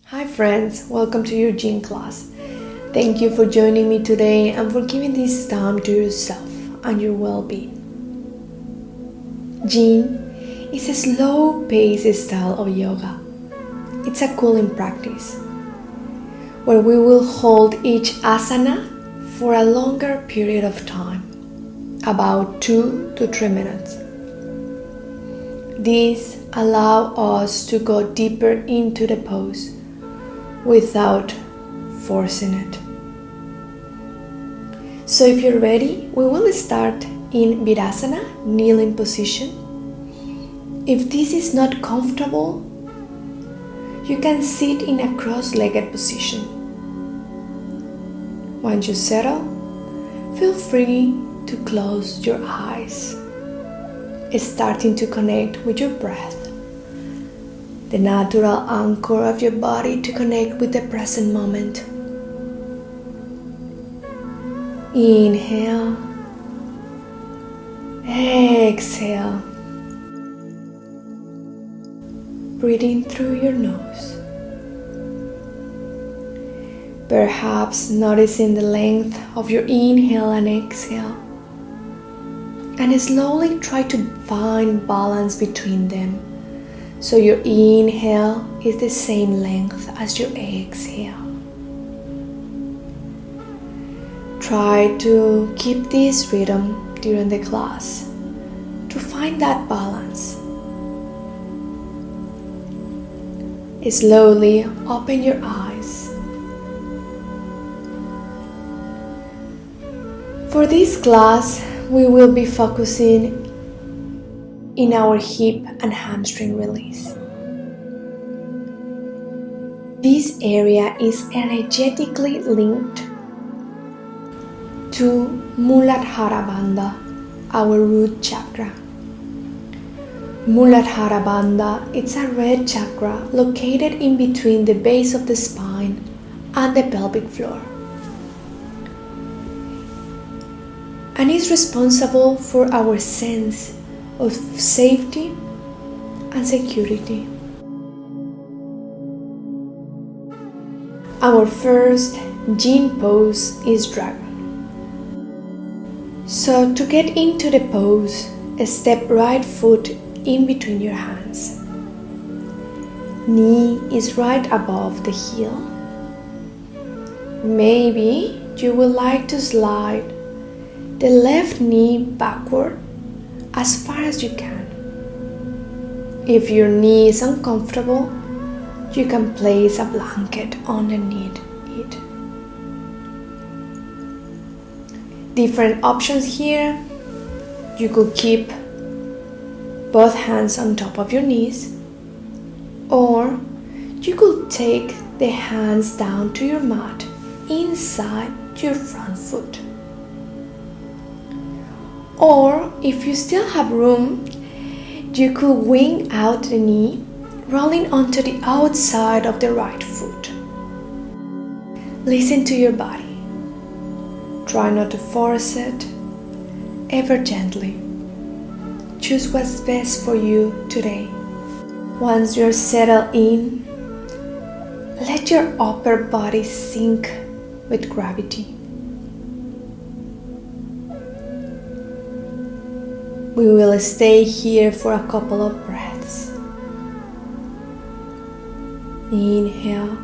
Hi friends, welcome to your Yin Class. Thank you for joining me today and for giving this time to yourself and your well-being. Yin is a slow-paced style of yoga. It's a cooling practice where we will hold each asana for a longer period of time, about 2 to 3 minutes. This allows us to go deeper into the pose without forcing it. So if you're ready, we will start in Virasana, kneeling position. If this is not comfortable, you can sit in a cross-legged position. Once you settle, feel free to close your eyes, starting to connect with your breath, the natural anchor of your body to connect with the present moment. Inhale, exhale, breathing through your nose. Perhaps noticing the length of your inhale and exhale, and slowly try to find balance between them. So your inhale is the same length as your exhale. Try to keep this rhythm during the class to find that balance. Slowly open your eyes. For this class, we will be focusing in our hip and hamstring release. This area is energetically linked to Muladhara Bandha, our root chakra. Muladhara Bandha is a red chakra located in between the base of the spine and the pelvic floor, and is responsible for our sense of safety and security. Our first Yin pose is dragon. So to get into the pose, step right foot in between your hands. Knee is right above the heel. Maybe you would like to slide the left knee backward as far as you can. If your knee is uncomfortable, you can place a blanket underneath it. Different options here. You could keep both hands on top of your knees, or you could take the hands down to your mat inside your front foot. Or if you still have room, you could wing out the knee, rolling onto the outside of the right foot. Listen to your body. Try not to force it, ever gently. Choose what's best for you today. Once you're settled in, let your upper body sink with gravity. We will stay here for a couple of breaths. Inhale,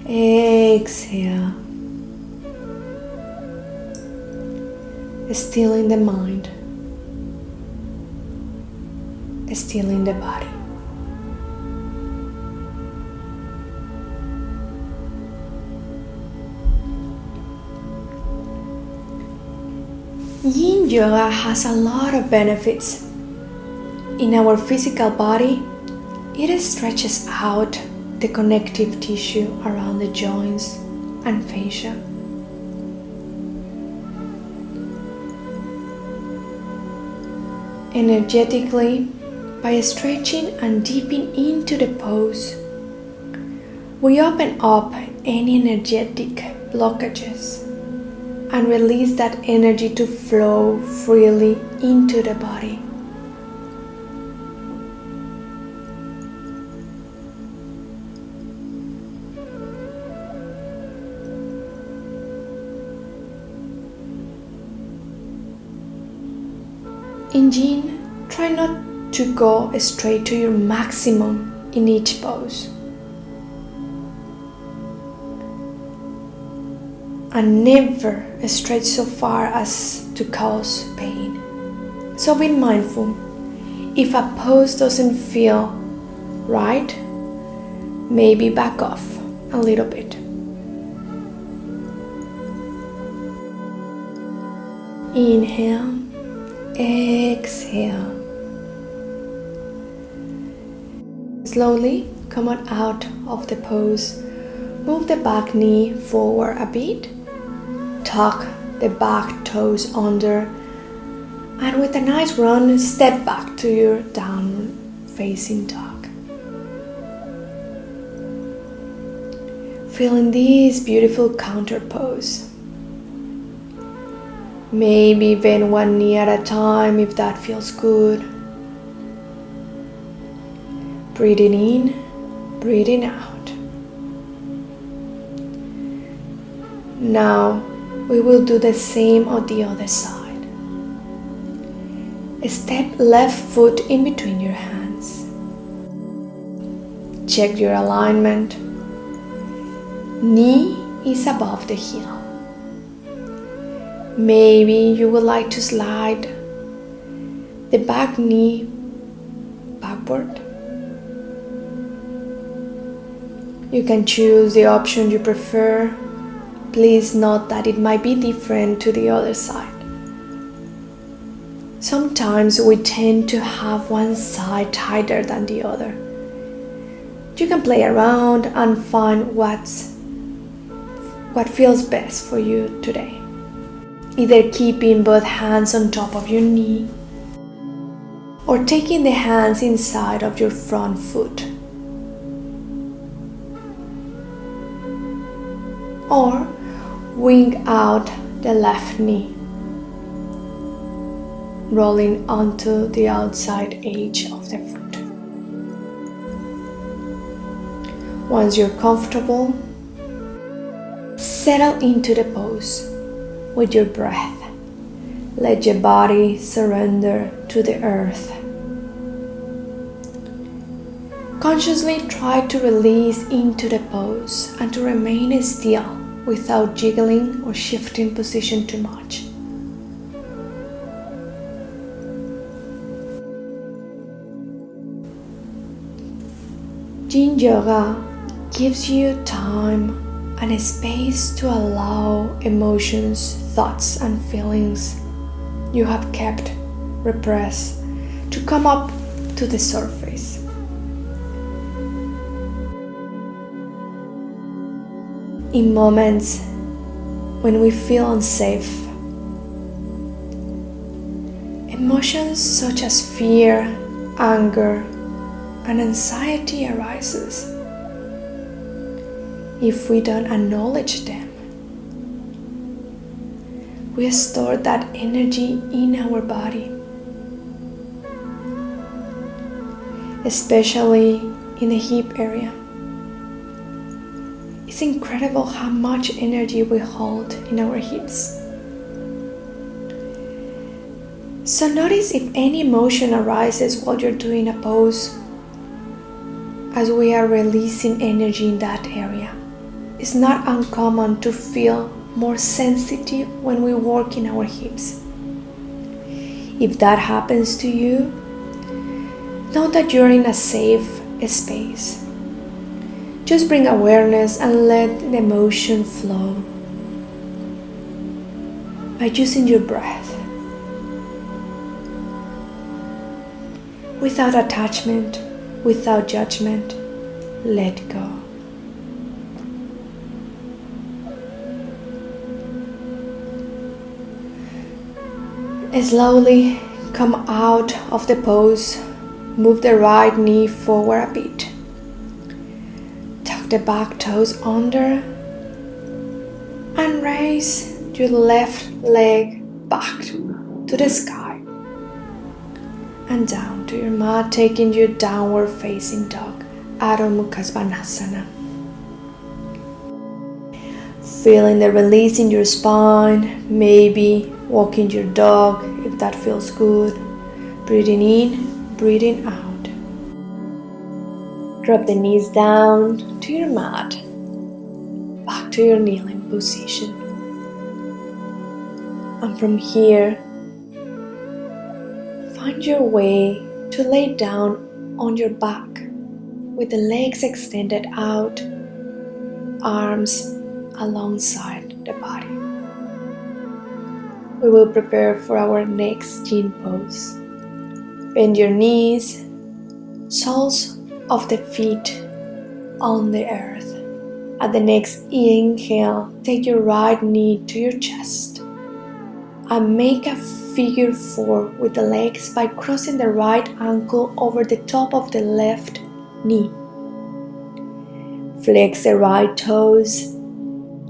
exhale. Still in the mind, still in the body. Yin Yoga has a lot of benefits. In our physical body, it stretches out the connective tissue around the joints and fascia. Energetically, by stretching and dipping into the pose, we open up any energetic blockages and release that energy to flow freely into the body. In Yin, try not to go straight to your maximum in each pose. And never stretch so far as to cause pain. So be mindful. If a pose doesn't feel right, maybe back off a little bit. Inhale, exhale. Slowly come on out of the pose. Move the back knee forward a bit. Tuck the back toes under. And with a nice run, step back to your downward facing dog. Feeling this beautiful counter pose. Maybe bend one knee at a time if that feels good. Breathing in, breathing out. Now we will do the same on the other side. Step left foot in between your hands. Check your alignment. Knee is above the heel. Maybe you would like to slide the back knee backward. You can choose the option you prefer. Please note that it might be different to the other side. Sometimes we tend to have one side tighter than the other. You can play around and find what feels best for you today. Either keeping both hands on top of your knee or taking the hands inside of your front foot. Or wing out the left knee, rolling onto the outside edge of the foot. Once you're comfortable, settle into the pose with your breath. Let your body surrender to the earth. Consciously try to release into the pose and to remain still without jiggling or shifting position too much. Yin Yoga gives you time and a space to allow emotions, thoughts and feelings you have kept repressed to come up to the surface. In moments when we feel unsafe, emotions such as fear, anger, and anxiety arises. If we don't acknowledge them, we store that energy in our body, especially in the hip area. It's incredible how much energy we hold in our hips. So notice if any emotion arises while you're doing a pose, as we are releasing energy in that area. It's not uncommon to feel more sensitive when we work in our hips. If that happens to you, know that you're in a safe space. Just bring awareness and let the emotion flow by using your breath. Without attachment, without judgment, let go. Slowly come out of the pose. Move the right knee forward a bit. Tuck the back toes under and raise your left leg back to the sky and down to your mat, taking your downward facing dog, Adho Mukha Svanasana. Feeling the release in your spine, maybe walking your dog if that feels good. Breathing in, breathing out. Drop the knees down to your mat, back to your kneeling position. And from here, find your way to lay down on your back with the legs extended out, arms alongside the body. We will prepare for our next Yin pose. Bend your knees, soles of the feet on the earth. At the next inhale, take your right knee to your chest and make a figure 4 with the legs by crossing the right ankle over the top of the left knee. Flex the right toes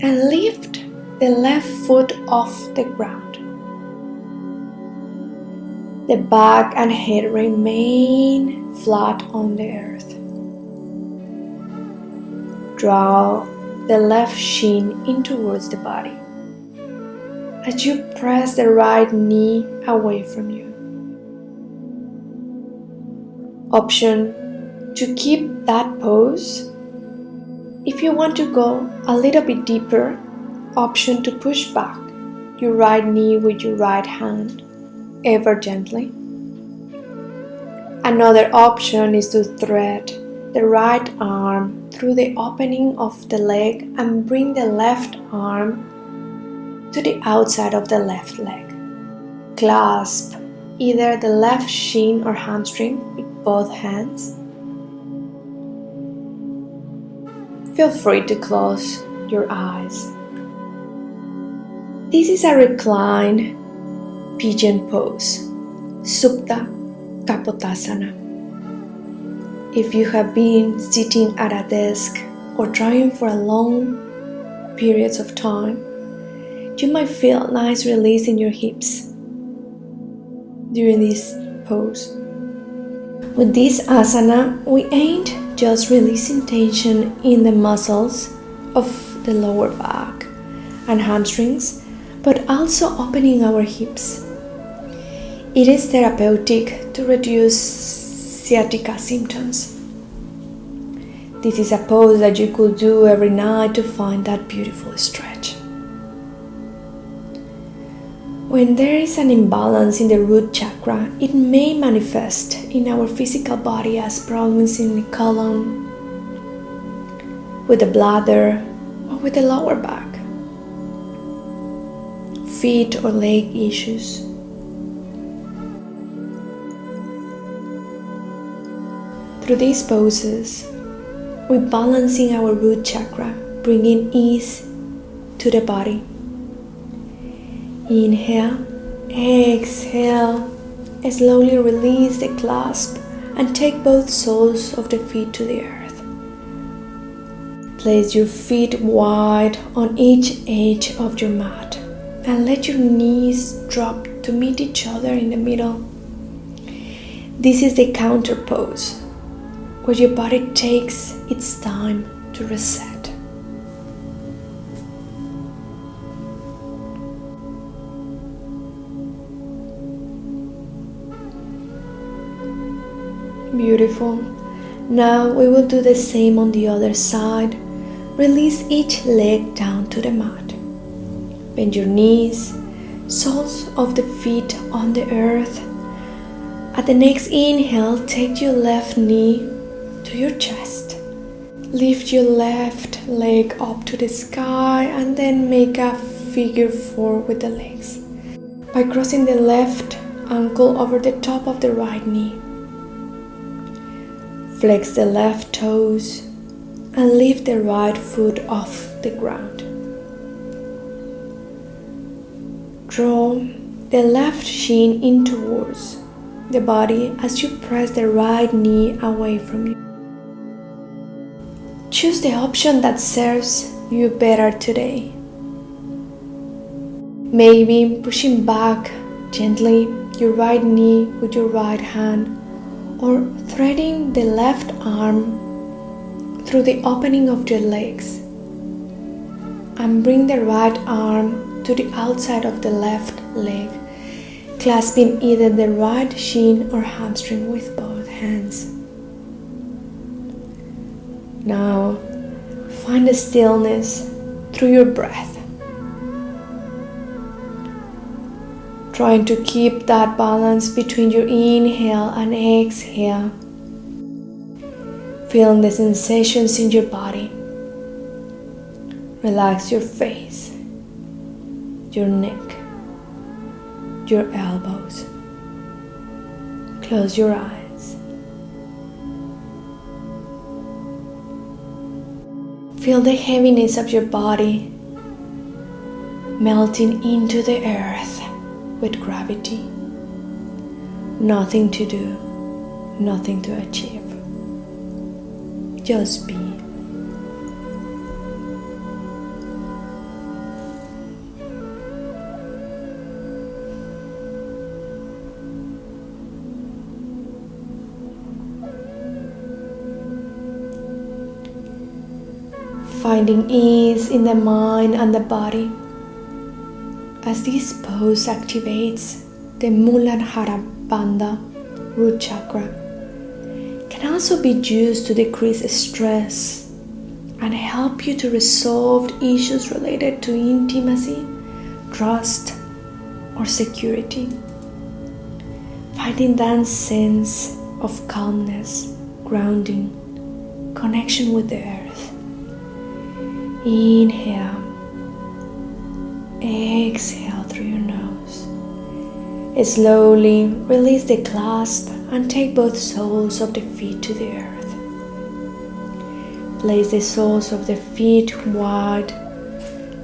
and lift the left foot off the ground. The back and head remain flat on the earth. Draw the left shin in towards the body as you press the right knee away from you. Option to keep that pose. If you want to go a little bit deeper, option to push back your right knee with your right hand, ever gently. Another option is to thread the right arm through the opening of the leg and bring the left arm to the outside of the left leg. Clasp either the left shin or hamstring with both hands. Feel free to close your eyes. This is a reclined pigeon pose, Supta Kapotasana. If you have been sitting at a desk or drawing for a long periods of time, you might feel a nice release in your hips during this pose. With this asana, we ain't just releasing tension in the muscles of the lower back and hamstrings, but also opening our hips. It is therapeutic to reduce sciatica symptoms. This is a pose that you could do every night to find that beautiful stretch. When there is an imbalance in the root chakra, it may manifest in our physical body as problems in the colon, with the bladder, or with the lower back, feet or leg issues. Through these poses, we're balancing our root chakra, bringing ease to the body. Inhale, exhale, slowly release the clasp and take both soles of the feet to the earth. Place your feet wide on each edge of your mat and let your knees drop to meet each other in the middle. This is the counter pose, where your body takes its time to reset. Beautiful. Now we will do the same on the other side. Release each leg down to the mat. Bend your knees, soles of the feet on the earth. At the next inhale, take your left knee to your chest. Lift your left leg up to the sky and then make a figure 4 with the legs by crossing the left ankle over the top of the right knee. Flex the left toes and lift the right foot off the ground. Draw the left shin in towards the body as you press the right knee away from you. Choose the option that serves you better today. Maybe pushing back gently your right knee with your right hand, or threading the left arm through the opening of your legs and bring the right arm to the outside of the left leg, clasping either the right shin or hamstring with both hands. Now, find a stillness through your breath. Trying to keep that balance between your inhale and exhale. Feeling the sensations in your body. Relax your face, your neck, your elbows. Close your eyes. Feel the heaviness of your body melting into the earth with gravity. Nothing to do, nothing to achieve. Just be. Finding ease in the mind and the body. As this pose activates the Muladhara Bandha root chakra, can also be used to decrease stress and help you to resolve issues related to intimacy, trust, or security. Finding that sense of calmness, grounding, connection with the earth. Inhale. Exhale through your nose. Slowly release the clasp and take both soles of the feet to the earth. Place the soles of the feet wide.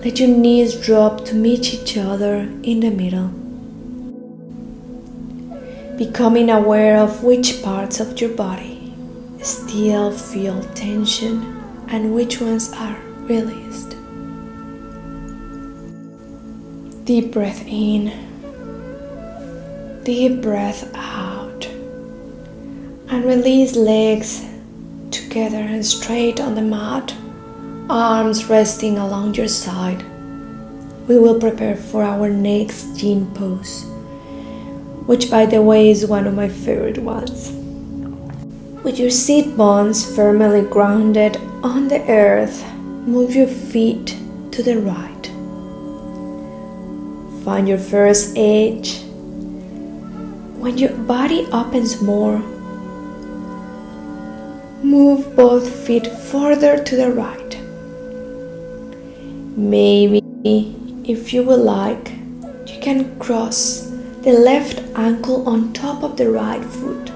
Let your knees drop to meet each other in the middle. Becoming aware of which parts of your body still feel tension and which ones are released. Deep breath in, deep breath out, and release legs together and straight on the mat, arms resting along your side. We will prepare for our next Yin pose, which by the way is one of my favorite ones. With your sit bones firmly grounded on the earth, move your feet to the right. Find your first edge. When your body opens more, move both feet further to the right. Maybe, if you would like, you can cross the left ankle on top of the right foot.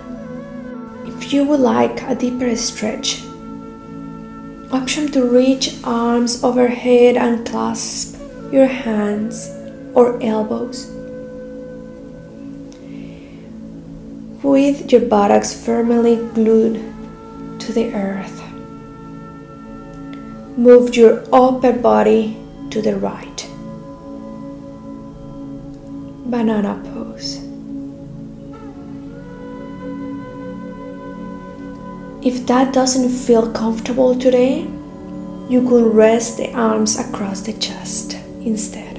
If you would like a deeper stretch, option to reach arms overhead and clasp your hands or elbows. With your buttocks firmly glued to the earth. Move your upper body to the right. Banana pose. If that doesn't feel comfortable today, you could rest the arms across the chest instead.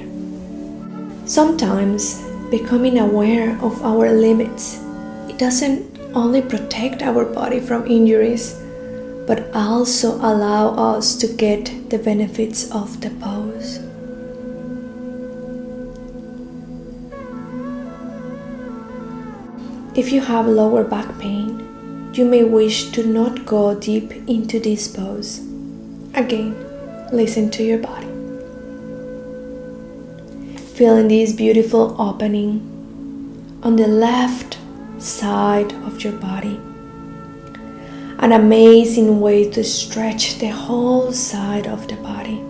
Sometimes, becoming aware of our limits, it doesn't only protect our body from injuries, but also allow us to get the benefits of the pose. If you have lower back pain, you may wish to not go deep into this pose. Again, listen to your body. Feeling this beautiful opening on the left side of your body. An amazing way to stretch the whole side of the body.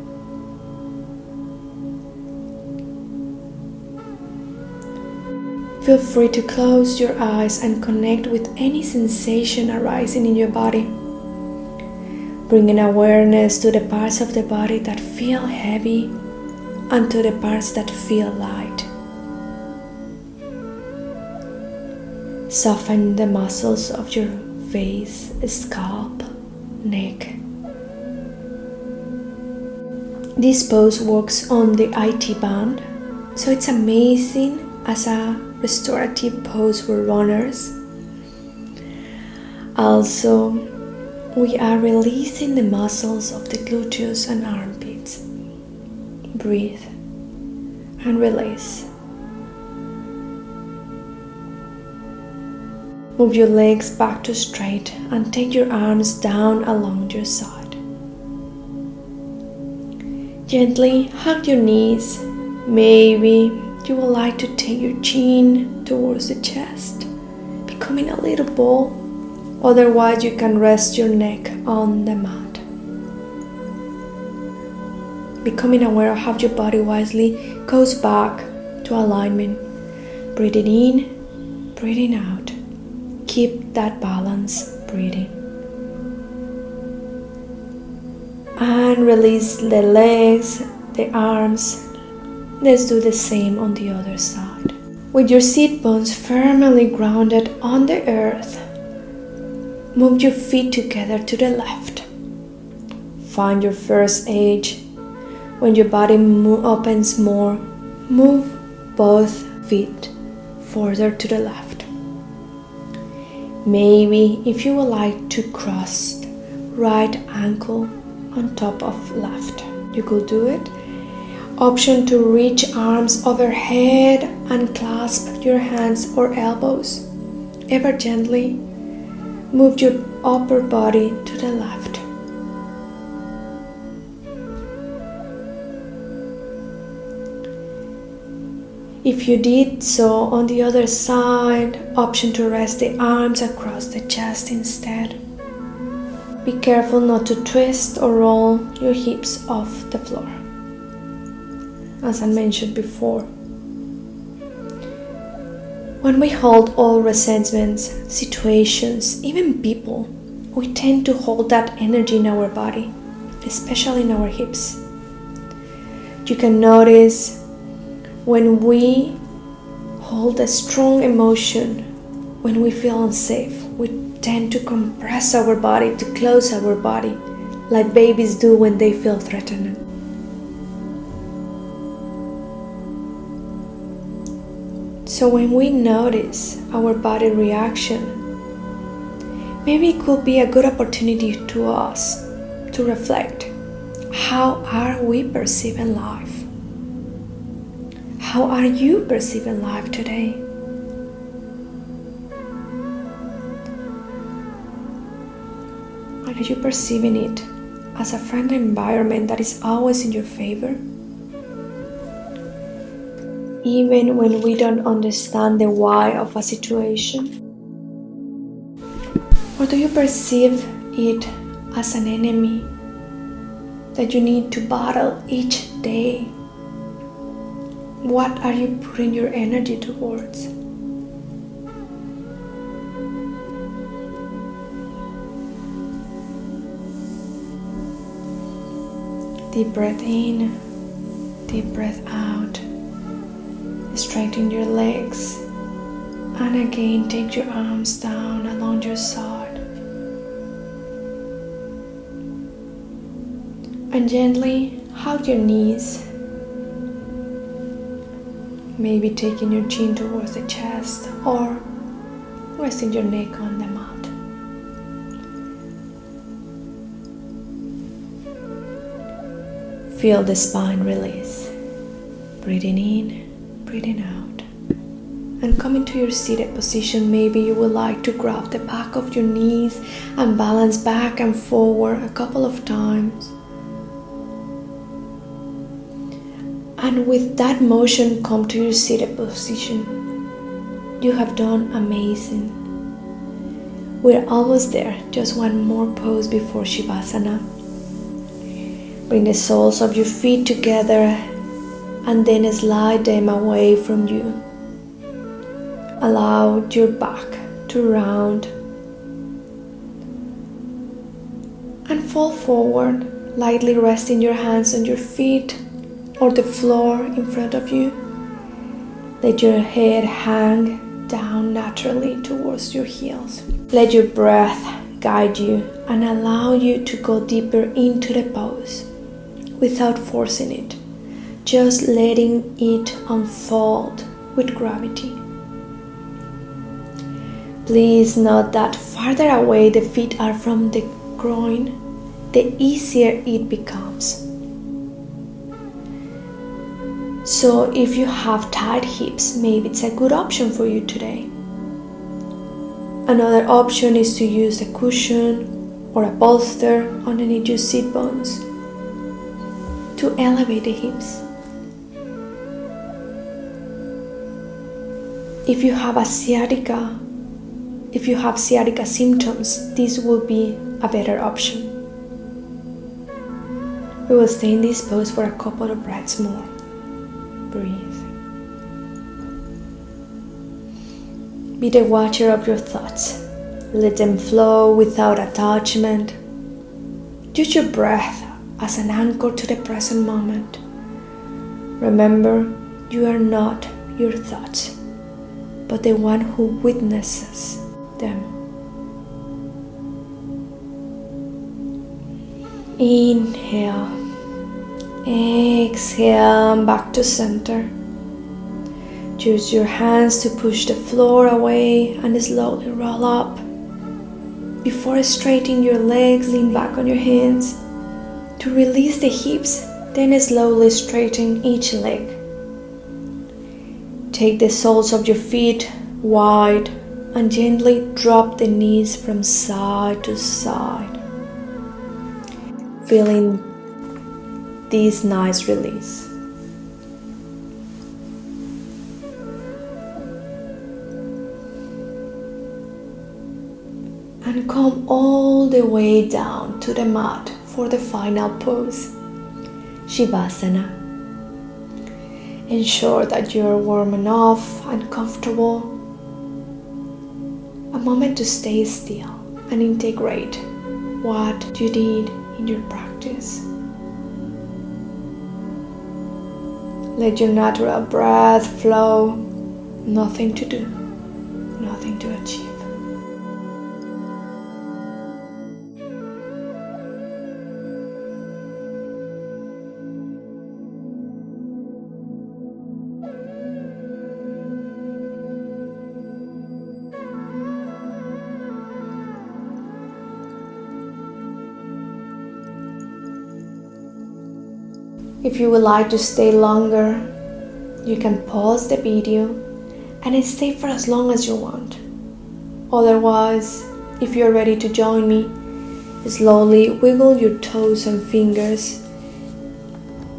Feel free to close your eyes and connect with any sensation arising in your body. Bringing awareness to the parts of the body that feel heavy and to the parts that feel light. Soften the muscles of your face, scalp, neck. This pose works on the IT band, so it's amazing as a restorative pose for runners. Also, we are releasing the muscles of the gluteus and armpits. Breathe and release. Move your legs back to straight and take your arms down along your side. Gently hug your knees. Maybe you would like to take your chin towards the chest, becoming a little ball. Otherwise, you can rest your neck on the mat. Becoming aware of how your body wisely goes back to alignment. Breathing in, breathing out. Keep that balance breathing. And release the legs, the arms. Let's do the same on the other side. With your sit bones firmly grounded on the earth, move your feet together to the left. Find your first edge. When your body opens more, move both feet further to the left. Maybe if you would like to cross right ankle on top of left, you could do it. Option to reach arms overhead and clasp your hands or elbows. Ever gently move your upper body to the left. If you did so on the other side, option to rest the arms across the chest instead. Be careful not to twist or roll your hips off the floor. As I mentioned before, when we hold all resentments, situations, even people, we tend to hold that energy in our body, especially in our hips. You can notice when we hold a strong emotion, when we feel unsafe, we tend to compress our body, to close our body, like babies do when they feel threatened. So when we notice our body reaction, maybe it could be a good opportunity to us to reflect. How are we perceiving life? How are you perceiving life today? Are you perceiving it as a friendly environment that is always in your favor? Even when we don't understand the why of a situation? Or do you perceive it as an enemy that you need to battle each day? What are you putting your energy towards? Deep breath in, deep breath out. Straighten your legs, and again take your arms down along your side. And gently hug your knees. Maybe taking your chin towards the chest or resting your neck on the mat. Feel the spine release. Breathing in, breathing out. And come into your seated position. Maybe you would like to grab the back of your knees and balance back and forward a couple of times. And with that motion, come to your seated position. You have done amazing. We're almost there. Just one more pose before Shavasana. Bring the soles of your feet together and then slide them away from you. Allow your back to round and fall forward, lightly resting your hands on your feet or the floor in front of you. Let your head hang down naturally towards your heels. Let your breath guide you and allow you to go deeper into the pose without forcing it, just letting it unfold with gravity. Please note that farther away the feet are from the groin, the easier it becomes. So if you have tight hips, maybe it's a good option for you today. Another option is to use a cushion or a bolster underneath your sit bones to elevate the hips. If you have sciatica symptoms, this will be a better option. We will stay in this pose for a couple of breaths more. Breathe. Be the watcher of your thoughts. Let them flow without attachment. Use your breath as an anchor to the present moment. Remember, you are not your thoughts, but the one who witnesses them. Inhale. Exhale back to center. Use your hands to push the floor away and slowly roll up. Before straightening your legs, lean back on your hands. To release the hips, then slowly straighten each leg. Take the soles of your feet wide and gently drop the knees from side to side, feeling this nice release. And come all the way down to the mat for the final pose, Shavasana. Ensure that you are warm enough and comfortable. A moment to stay still and integrate what you did in your practice. Let your natural breath flow. Nothing to do, nothing to achieve. If you would like to stay longer, you can pause the video and stay for as long as you want. Otherwise, if you're ready to join me, slowly wiggle your toes and fingers.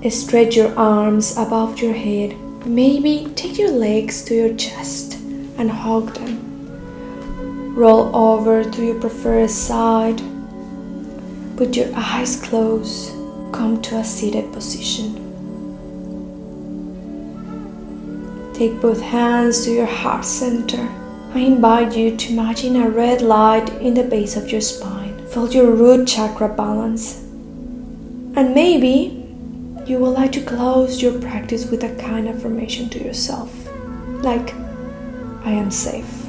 Stretch your arms above your head. Maybe take your legs to your chest and hug them. Roll over to your preferred side. Put your eyes closed. Come to a seated position. Take both hands to your heart center. I invite you to imagine a red light in the base of your spine. Feel your root chakra balance. And maybe you would like to close your practice with a kind affirmation to yourself. Like, I am safe.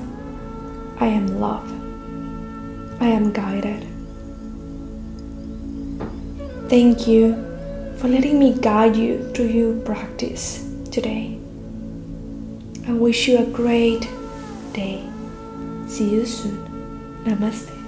I am loved. I am guided. Thank you for letting me guide you through your practice today. I wish you a great day. See you soon. Namaste.